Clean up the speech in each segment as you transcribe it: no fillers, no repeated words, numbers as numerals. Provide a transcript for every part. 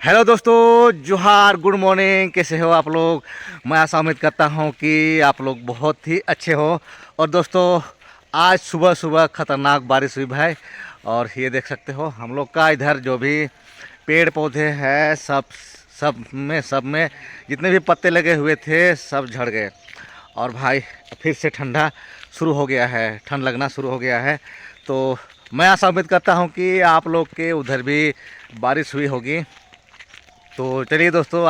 Hello दोस्तों, जोहार, good morning. कैसे हो आप लोग? मैं आशा उम्मीद करता हूं कि आप लोग बहुत ही अच्छे हो। और दोस्तों, आज सुबह सुबह ख़तरनाक बारिश हुई भाई। और ये देख सकते हो हम लोग का इधर जो भी पेड़ पौधे हैं सब में जितने भी पत्ते लगे हुए थे सब झड़ गए। और भाई फिर से ठंडा शुरू हो गया है, ठंड लगना शुरू हो गया है। तो मैं आशा उम्मीद करता हूँ कि आप लोग के उधर भी बारिश हुई होगी। तो चलिए दोस्तों,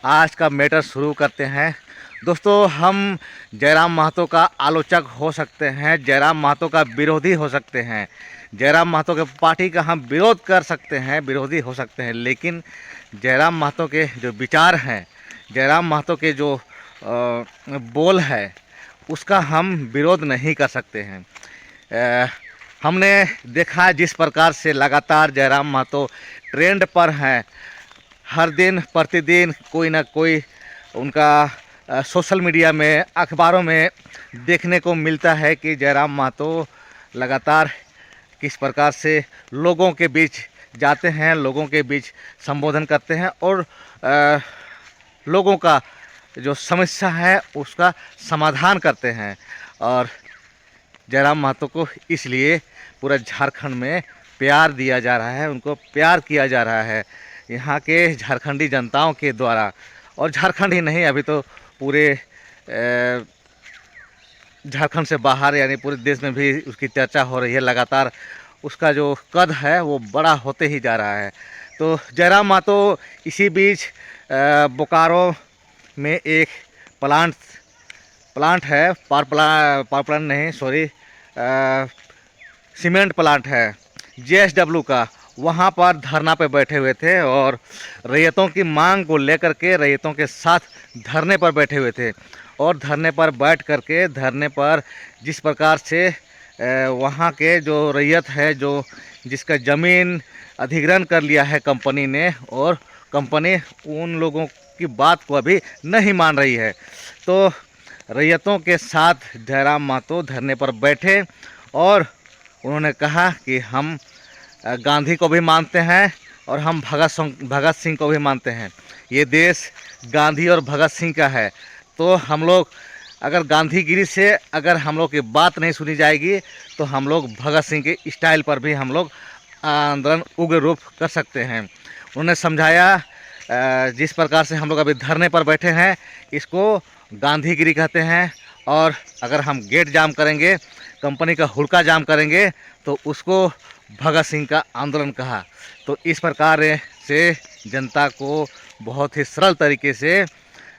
आज का मैटर शुरू करते हैं। दोस्तों, हम जयराम महतो का आलोचक हो सकते हैं, जयराम महतो का विरोधी हो सकते हैं, जयराम महतो के पार्टी का हम विरोध कर सकते हैं, विरोधी हो सकते हैं, लेकिन जयराम महतो के जो विचार हैं, जयराम महतो के जो बोल है, उसका हम विरोध नहीं कर सकते हैं। हमने देखा जिस प्रकार से लगातार जयराम महतो ट्रेंड पर हैं। हर दिन प्रतिदिन कोई ना कोई उनका सोशल मीडिया में, अखबारों में देखने को मिलता है कि जयराम महतो लगातार किस प्रकार से लोगों के बीच जाते हैं, लोगों के बीच संबोधन करते हैं और लोगों का जो समस्या है उसका समाधान करते हैं। और जयराम महतो को इसलिए पूरा झारखंड में प्यार दिया जा रहा है, उनको प्यार किया जा रहा है यहाँ के झारखंडी जनताओं के द्वारा। और झारखंड ही नहीं, अभी तो पूरे झारखंड से बाहर यानी पूरे देश में भी उसकी चर्चा हो रही है। लगातार उसका जो कद है वो बड़ा होते ही जा रहा है। तो जयराम महतो इसी बीच बोकारो में एक प्लांट है, पावर प्लांट नहीं, सॉरी, सीमेंट प्लांट है JSW का, वहाँ पर धरना पे बैठे हुए थे और रैयतों की मांग को लेकर के रैयतों के साथ धरने पर बैठे हुए थे। और धरने पर बैठ करके धरने पर जिस प्रकार से वहाँ के जो रैयत है, जो जिसका ज़मीन अधिग्रहण कर लिया है कंपनी ने, और कंपनी उन लोगों की बात को अभी नहीं मान रही है। तो रैयतों के साथ जयराम महतो धरने पर बैठे और उन्होंने कहा कि हम गांधी को भी मानते हैं और हम भगत सिंह को भी मानते हैं। ये देश गांधी और भगत सिंह का है। तो हम लोग अगर गांधीगिरी से अगर हम लोग की बात नहीं सुनी जाएगी तो हम लोग भगत सिंह के स्टाइल पर भी हम लोग आंदोलन उग्र रूप कर सकते हैं। उन्होंने समझाया जिस प्रकार से हम लोग अभी धरने पर बैठे हैं इसको गांधीगिरी कहते हैं। और अगर हम गेट जाम करेंगे, कंपनी का हुड़का जाम करेंगे, तो उसको भगत सिंह का आंदोलन कहा। तो इस प्रकार से जनता को बहुत ही सरल तरीके से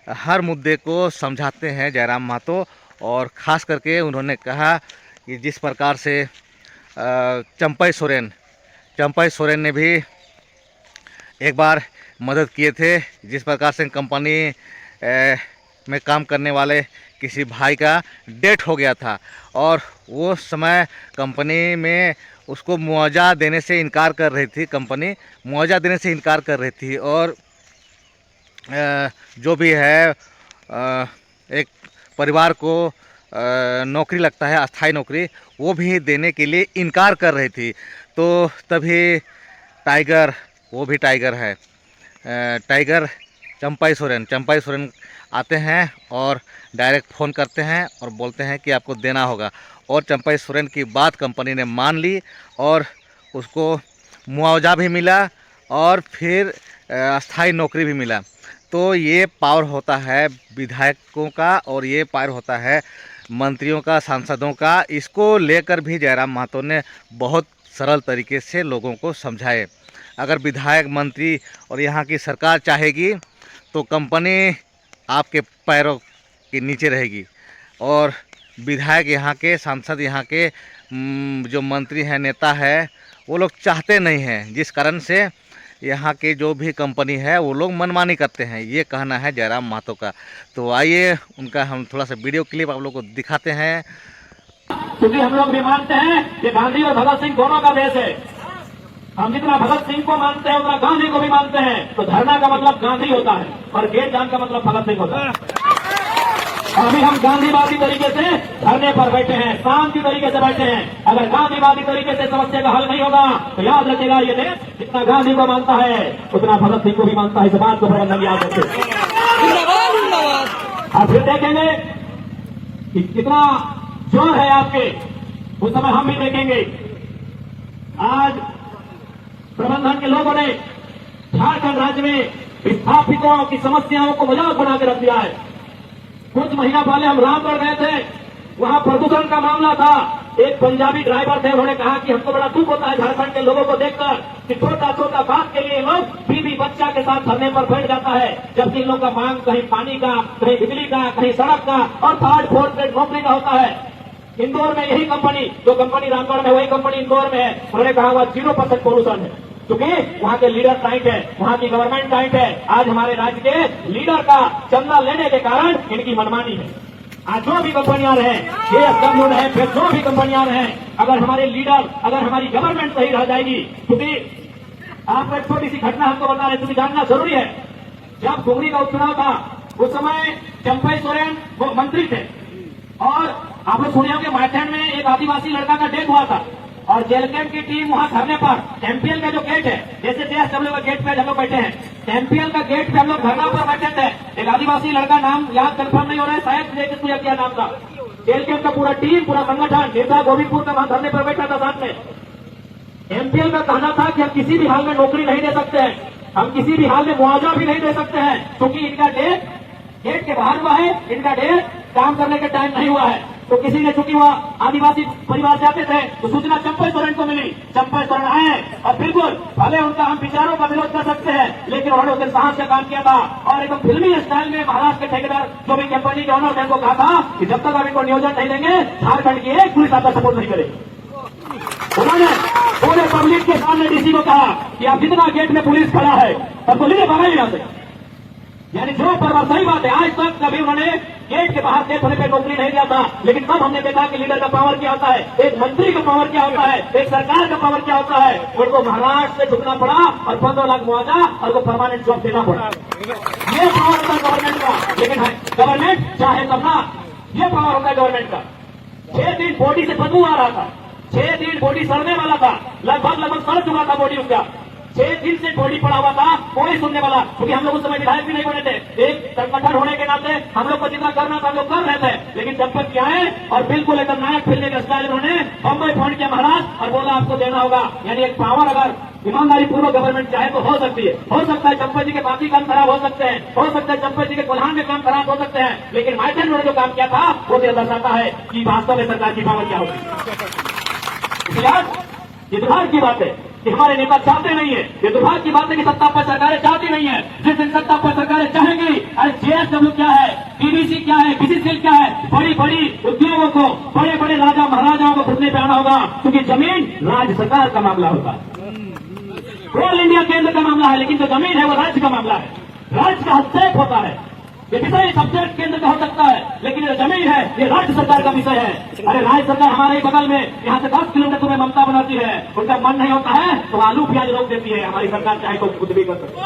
हर मुद्दे को समझाते हैं जयराम महतो। और ख़ास करके उन्होंने कहा कि जिस प्रकार से चंपई सोरेन ने भी एक बार मदद किए थे, जिस प्रकार से कंपनी में काम करने वाले किसी भाई का डेथ हो गया था और वो समय कंपनी में उसको मुआवजा देने से इनकार कर रही थी, कंपनी मुआवजा देने से इनकार कर रही थी। और जो भी है एक परिवार को नौकरी लगता है, अस्थाई नौकरी, वो भी देने के लिए इनकार कर रही थी। तो तभी टाइगर, वो भी टाइगर है, टाइगर चंपई सोरेन आते हैं और डायरेक्ट फ़ोन करते हैं और बोलते हैं कि आपको देना होगा। और चंपई सोरेन की बात कंपनी ने मान ली और उसको मुआवजा भी मिला और फिर अस्थाई नौकरी भी मिला। तो ये पावर होता है विधायकों का और ये पावर होता है मंत्रियों का, सांसदों का। इसको लेकर भी जयराम महतो ने बहुत सरल तरीके से लोगों को समझाए। अगर विधायक, मंत्री और यहाँ की सरकार चाहेगी तो कंपनी आपके पैरों के नीचे रहेगी। और विधायक, यहाँ के सांसद, यहाँ के जो मंत्री हैं, नेता है, वो लोग चाहते नहीं हैं, जिस कारण से यहाँ के जो भी कंपनी है वो लोग मनमानी करते हैं। ये कहना है जयराम महतो का। तो आइए उनका हम थोड़ा सा वीडियो क्लिप आप लोग को दिखाते हैं। क्योंकि हम लोग भी मानते हैं कि गांधी और भगत सिंह दोनों का देश है। हम जितना भगत सिंह को मानते हैं उतना गांधी को भी मानते हैं। तो धरना का मतलब गांधी होता है और गेट जाम का मतलब भगत सिंह होता है। अभी हम गांधीवादी तरीके से धरने पर बैठे हैं, शांति तरीके से बैठे हैं। अगर गांधीवादी तरीके से समस्या का हल नहीं होगा तो याद रखिएगा ये देश जितना गांधी को मानता है उतना भगत सिंह को भी मानता है। इस बात को प्रबंधन याद रखे। आप फिर देखेंगे कि कितना जोर है आपके, उस समय हम भी देखेंगे। आज प्रबंधन के लोगों ने झारखंड राज्य में विस्थापितों की समस्याओं को मजाक बना के रख दिया है। कुछ महीना पहले हम रामगढ़ गए थे, वहां प्रदूषण का मामला था। एक पंजाबी ड्राइवर थे, उन्होंने कहा कि हमको बड़ा दुख होता है झारखंड के लोगों को देखकर कि छोटा छोटा बात के लिए लोग बीवी बच्चा के साथ धरने पर बैठ जाता है, जबकि इन लोग का मांग कहीं पानी का, कहीं बिजली का, कहीं सड़क का और थर्ड फोर्थ ग्रेड नौकरी का होता है। इंदौर में यही कंपनी, जो कंपनी रामगढ़ में वही कंपनी इंदौर में है। उन्होंने कहा हुआ 0% पोल्यूशन है, क्योंकि वहां के लीडर टाइट है, वहां की गवर्नमेंट टाइट है। आज हमारे राज्य के लीडर का चंदा लेने के कारण इनकी मनमानी है। आज जो भी कंपनियां रहे, ये कानून है, फिर जो भी कंपनियां रहे, अगर हमारे लीडर, अगर हमारी गवर्नमेंट सही रह जाएगी, क्योंकि आपको एक छोटी सी घटना हमको बता रहे, क्योंकि जानना जरूरी है। जब डुमरी का उपचुनाव था उस समय चंपई सोरेन वो मंत्री थे और आप लोग सुने होंगे माइथन में एक आदिवासी लड़का का डेथ हुआ था और जेल कैंप की टीम वहां धरने पर एमपीएल का जो गेट है, जैसे जेएसडब्ल्यू का गेट पे हम लोग बैठे हैं, एमपीएल का गेट पे हम लोग धरना पर बैठे थे। एक आदिवासी लड़का, नाम याद कंफर्म नहीं हो रहा है, शायद लेके क्या नाम था, जेल कैंप का पूरा टीम, पूरा संगठन नेता गोविंदपुर का वहां धरने पर बैठा था साथ में। एमपीएल का कहना था कि हम किसी भी हाल में नौकरी नहीं दे सकते हैं, हम किसी भी हाल में मुआवजा भी नहीं दे सकते हैं, क्योंकि इनका डेट गेट के बाहर हुआ है, इनका डेट काम करने के टाइम नहीं हुआ है। तो किसी ने, चूंकि वह आदिवासी परिवार से आते थे, तो सूचना चंपई सोरेन को मिली। चंपई सोरेन आए और बिल्कुल भले उनका हम विचारों का विरोध कर सकते हैं, लेकिन उन्होंने उसे साहस से काम किया था और एकदम फिल्मी स्टाइल में महाराष्ट्र के ठेकेदार जो भी कंपनी के ऑनर थे उनको कहा था कि जब तक आप इनको नियोजन नहीं देंगे झारखंड की एक पुलिस आपका सपोर्ट नहीं करेगी। उन्होंने पूरे पब्लिक के सामने डीसी को कहा कि आप जितना गेट में पुलिस खड़ा है सबको लीजिए बाहर यहाँ से। यानी जो पर सही बात है, आज तक कभी उन्होंने गेट के बाहर से होने पे नौकरी नहीं दिया था, लेकिन तब हमने देखा कि लीडर का पावर क्या होता है, एक मंत्री का पावर क्या होता है, एक सरकार का पावर क्या होता है। उनको महाराष्ट्र से झुकना पड़ा और 15 लाख मुआवजा और उनको परमानेंट जॉब देना पड़ा। ये पावर होता है गवर्नमेंट का, लेकिन गवर्नमेंट चाहे तब ना, ये पावर होता है गवर्नमेंट का। 6 दिन बॉडी से बदबू आ रहा था, 6 दिन बॉडी सड़ने वाला था, लगभग सड़ चुका था बॉडी उसका। 6 दिन से बॉडी पड़ा हुआ था, कोई सुनने वाला, क्योंकि हम लोग उस समय विधायक भी नहीं बने थे। एक संगठन होने के नाते हम लोग को जितना करना था हम लोग कर रहे थे, लेकिन चंपत क्या है और बिल्कुल एकदम नायक फिल्म के स्टाइल उन्होंने बम्बई फोन किया महाराज और बोला आपको देना होगा। यानी एक पावर अगर ईमानदारी पूर्वक गवर्नमेंट चाहे तो हो सकती है। हो सकता है चंपत जी के बाकी काम खराब हो सकते हैं, हो सकता है चंपत जी के कोल्हान में काम खराब हो सकते हैं, लेकिन माइथन ने जो काम किया था वो दर्शाता है कि वास्तव में सरकार की पावर क्या होगी। ये दुर्भाग्य की बात है कि हमारे नेता चाहते नहीं है, ये दुर्भाग्य की बात है कि सत्ता पर सरकारें चाहती नहीं है। जिस दिन सत्ता पर सरकारें चाहेंगी, अरे जेएसडब्ल्यू क्या है, पीवीसी क्या है, बीसीसीएल क्या है, बड़ी बड़ी उद्योगों को, बड़े बड़े राजा महाराजाओं को घुसने पे आना होगा, क्योंकि जमीन राज्य सरकार का मामला होता है, ऑल इंडिया केंद्र का मामला है, लेकिन जो जमीन है वो राज्य का मामला है, राज्य का हस्तक्षेप होता है। ये विषय सब्जेक्ट केंद्र का हो सकता है, लेकिन ये जमीन है ये राज्य सरकार का विषय है। अरे राज्य सरकार हमारे बगल में यहाँ से 10 किलोमीटर तुम्हें ममता बनाती है, उनका मन नहीं होता है तो आलू प्याज रोक देती है। हमारी सरकार चाहे तो कुछ भी कर सकती है।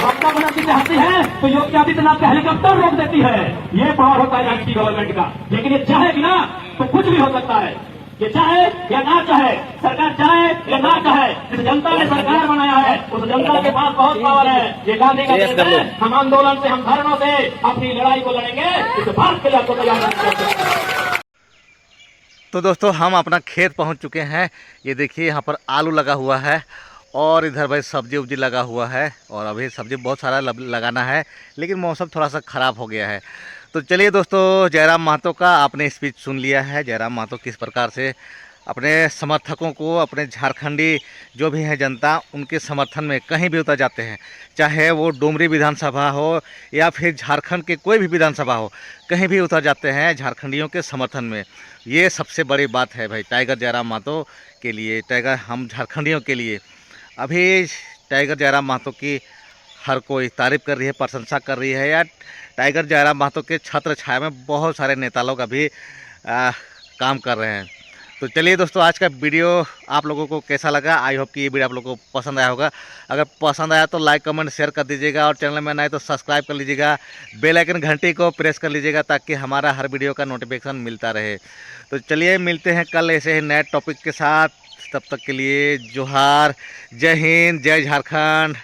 ममता बनाती चाहती है तो योगी आदित्यनाथ का हेलीकॉप्टर रोक देती है। ये पावर होता है राज्य की गवर्नमेंट का, लेकिन ये चाहेगी ना तो कुछ भी हो सकता है। ये चाहे या ना चाहे, सरकार चाहे या ना चाहे, जिस जनता ने सरकार बनाया है उस जनता के पास बहुत पावर है। ये गांधी का देश है, हम आंदोलन से, हम धरनों से अपनी लड़ाई को लड़ेंगे, इस बात के लिए आपको तैयार रहना चाहिए। तो दोस्तों हम अपना खेत पहुंच चुके हैं। ये देखिए यहाँ पर आलू लगा हुआ है और इधर भाई सब्जी उब्जी लगा हुआ है और अभी सब्जी बहुत सारा लगाना है, लेकिन मौसम थोड़ा सा ख़राब हो गया है। तो चलिए दोस्तों, जयराम महतो का आपने स्पीच सुन लिया है। जयराम महतो किस प्रकार से अपने समर्थकों को, अपने झारखंडी जो भी हैं जनता, उनके समर्थन में कहीं भी उतर जाते हैं, चाहे वो डुमरी विधानसभा हो या फिर झारखंड के कोई भी विधानसभा हो, कहीं भी उतर जाते हैं झारखंडियों के समर्थन में। ये सबसे बड़ी बात है भाई टाइगर जयराम महतो के लिए, टाइगर हम झारखंडियों के लिए। अभी टाइगर जयराम महतो की हर कोई तारीफ़ कर रही है, प्रशंसा कर रही है, या टाइगर जयराम महतो के छत्र छाया में बहुत सारे नेता लोग अभी काम कर रहे हैं। तो चलिए दोस्तों, आज का वीडियो आप लोगों को कैसा लगा? आई होप कि ये वीडियो आप लोगों को पसंद आया होगा। अगर पसंद आया तो लाइक कमेंट शेयर कर दीजिएगा, और चैनल में नए तो सब्सक्राइब कर लीजिएगा, बेल आइकन घंटी को प्रेस कर लीजिएगा ताकि हमारा हर वीडियो का नोटिफिकेशन मिलता रहे। तो चलिए मिलते हैं कल ऐसे ही नए टॉपिक के साथ। तब तक के लिए जोहार, जय हिंद, जय झारखंड।